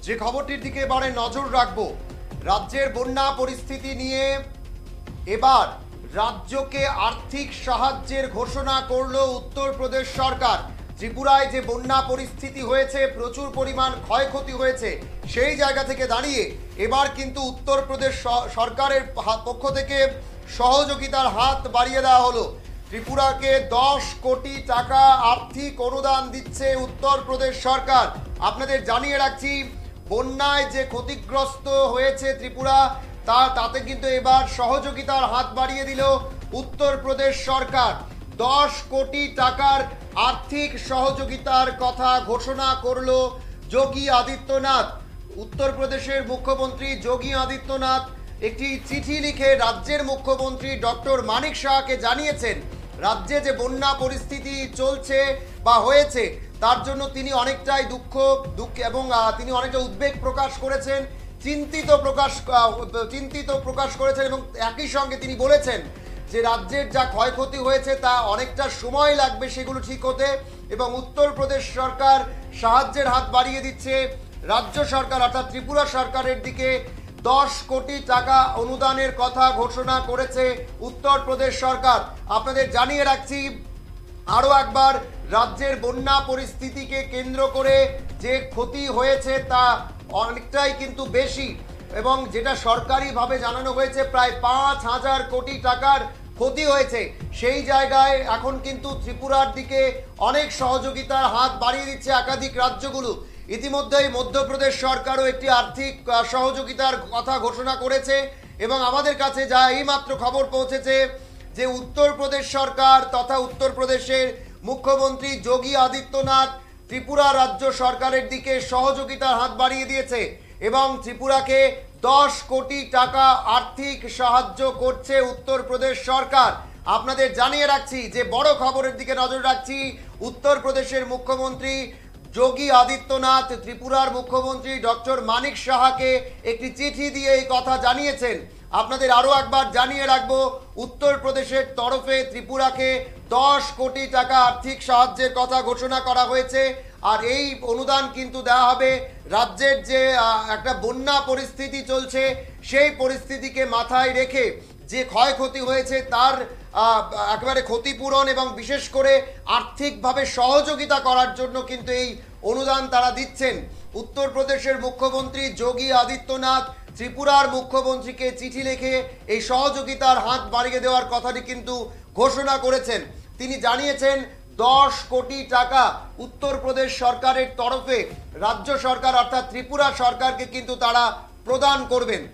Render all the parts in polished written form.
যে খবরটির দিকে এবারে নজর রাখবো, রাজ্যের বন্যা পরিস্থিতি নিয়ে এবার রাজ্যকে আর্থিক সাহায্যের ঘোষণা করলো উত্তরপ্রদেশ সরকার। ত্রিপুরায় যে বন্যা পরিস্থিতি হয়েছে, প্রচুর পরিমাণ ক্ষয়ক্ষতি হয়েছে, সেই জায়গা থেকে দাঁড়িয়ে এবার কিন্তু উত্তরপ্রদেশ সরকারের পক্ষ থেকে সহযোগিতার হাত বাড়িয়ে দেওয়া হলো। ত্রিপুরাকে 10 কোটি টাকা আর্থিক অনুদান দিচ্ছে উত্তরপ্রদেশ সরকার। আপনাদের জানিয়ে রাখছি, বন্যায় যে ক্ষতিগ্রস্ত হয়েছে ত্রিপুরা, তাতে কিন্তু এবার সহযোগিতার হাত বাড়িয়ে দিল উত্তরপ্রদেশ সরকার। 10 কোটি টাকার আর্থিক সহযোগিতার কথা ঘোষণা করল যোগী আদিত্যনাথ। উত্তরপ্রদেশের মুখ্যমন্ত্রী যোগী আদিত্যনাথ একটি চিঠি লিখে রাজ্যের মুখ্যমন্ত্রী ডক্টর মানিক সাহাকে জানিয়েছেন, রাজ্যে যে বন্যা পরিস্থিতি চলছে বা হয়েছে তার জন্য তিনি অনেকটাই দুঃখ এবং তিনি অনেকটা উদ্বেগ প্রকাশ করেছেন, চিন্তিত প্রকাশ করেছেন এবং একই সঙ্গে তিনি বলেছেন যে রাজ্যের যা ক্ষয়ক্ষতি হয়েছে তা অনেকটা সময় লাগবে সেগুলো ঠিক হতে, এবং উত্তরপ্রদেশ সরকার সাহায্যের হাত বাড়িয়ে দিচ্ছে। রাজ্য সরকার অর্থাৎ ত্রিপুরা সরকারের দিকে 10 কোটি টাকা অনুদানের কথা ঘোষণা করেছে উত্তরপ্রদেশ সরকার। আপনাদের জানিয়ে রাখছি আরও একবার, রাজ্যের বন্যা পরিস্থিতিকে কেন্দ্র করে যে ক্ষতি হয়েছে তা অনেকটাই কিন্তু বেশি, এবং যেটা সরকারিভাবে জানানো হয়েছে প্রায় 5,000 কোটি টাকার ক্ষতি হয়েছে। সেই জায়গায় এখন কিন্তু ত্রিপুরার দিকে অনেক সহযোগিতার হাত বাড়িয়ে দিচ্ছে একাধিক রাজ্যগুলো। ইতিমধ্যেই মধ্যপ্রদেশ সরকারও একটি আর্থিক সহযোগিতার কথা ঘোষণা করেছে, এবং আমাদের কাছে যা এইমাত্র খবর পৌঁছেছে যে উত্তরপ্রদেশ সরকার তথা উত্তরপ্রদেশের মুখ্যমন্ত্রী যোগী আদিত্যনাথ ত্রিপুরা রাজ্য সরকারের দিকে সহযোগিতার হাত বাড়িয়ে দিয়েছে এবং ত্রিপুরাকে 10 কোটি টাকা আর্থিক সাহায্য করছে উত্তরপ্রদেশ সরকার। আপনাদের জানিয়ে রাখছি যে বড় খবরের দিকে নজর রাখছি, উত্তরপ্রদেশের মুখ্যমন্ত্রী যোগী আদিত্যনাথ ত্রিপুরার মুখ্যমন্ত্রী ডক্টর মানিক সাহাকে একটি চিঠি দিয়ে এই কথা জানিয়েছেন। আপনাদের আরও একবার জানিয়ে রাখবো, উত্তরপ্রদেশের তরফে ত্রিপুরাকে 10 কোটি টাকা আর্থিক সাহায্যের কথা ঘোষণা করা হয়েছে, আর এই অনুদান কিন্তু দেওয়া হবে রাজ্যের যে একটা বন্যা পরিস্থিতি চলছে সেই পরিস্থিতিকে মাথায় রেখে যে ক্ষয়ক্ষতি হয়েছে তার একেবারে ক্ষতিপূরণ এবং বিশেষ করে আর্থিকভাবে সহযোগিতা করার জন্য কিন্তু এই অনুদান তারা দিচ্ছেন। উত্তরপ্রদেশের মুখ্যমন্ত্রী যোগী আদিত্যনাথ ত্রিপুরার মুখ্যমন্ত্রীকে চিঠি লিখে এই সহযোগিতার হাত বাড়িয়ে দেওয়ার কথাটি কিন্তু ঘোষণা করেছেন। তিনি জানিয়েছেন 10 কোটি টাকা উত্তরপ্রদেশ সরকারের তরফে রাজ্য সরকার অর্থাৎ ত্রিপুরা সরকারকে কিন্তু তারা প্রদান করবেন।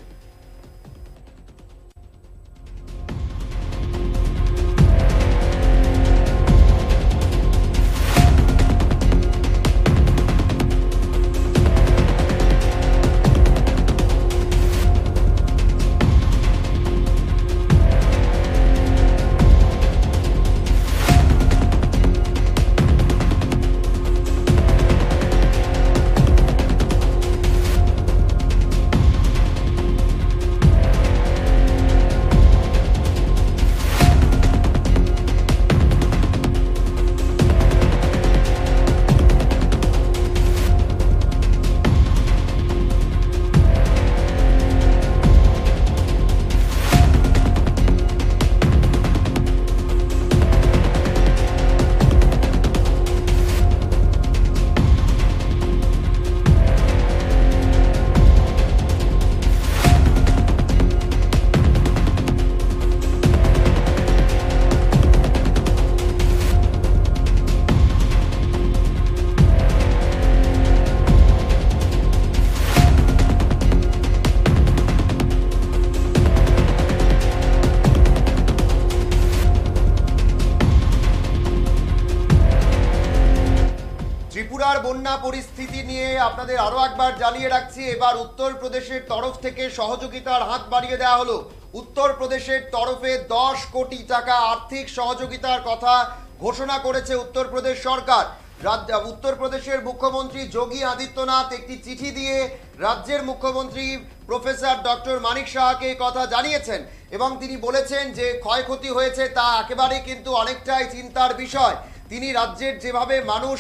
ত্রিপুরার বন্যা পরিস্থিতি নিয়ে আপনাদের আরো একবার জানিয়ে রাখছি, এবার উত্তরপ্রদেশের তরফ থেকে সহযোগিতার হাত বাড়িয়ে দেওয়া হলো। উত্তরপ্রদেশের তরফে 10 কোটি টাকা আর্থিক সহযোগিতার কথা ঘোষণা করেছে উত্তরপ্রদেশ সরকার। উত্তরপ্রদেশের মুখ্যমন্ত্রী যোগী আদিত্যনাথ একটি চিঠি দিয়ে রাজ্যের মুখ্যমন্ত্রী প্রফেসর ডক্টর মানিক সাহাকে কথা জানিয়েছেন এবং তিনি বলেছেন যে ক্ষয়ক্ষতি হয়েছে তা একেবারে কিন্তু অনেকটাই চিন্তার বিষয়। তিনি রাজ্যের যেভাবে মানুষ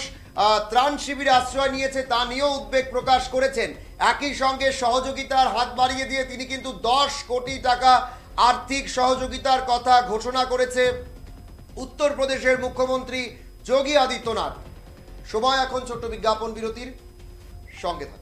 ত্রাণ শিবিরে আশ্রয় নিয়েছে তা নিয়েও উদ্বেগ প্রকাশ করেছেন। একই সঙ্গে সহযোগিতার হাত বাড়িয়ে দিয়ে তিনি কিন্তু 10 কোটি টাকা আর্থিক সহযোগিতার কথা ঘোষণা করেছে উত্তরপ্রদেশের মুখ্যমন্ত্রী যোগী আদিত্যনাথ। সময় এখন ছোট্ট বিজ্ঞাপন বিরতির, সঙ্গে থাকুন।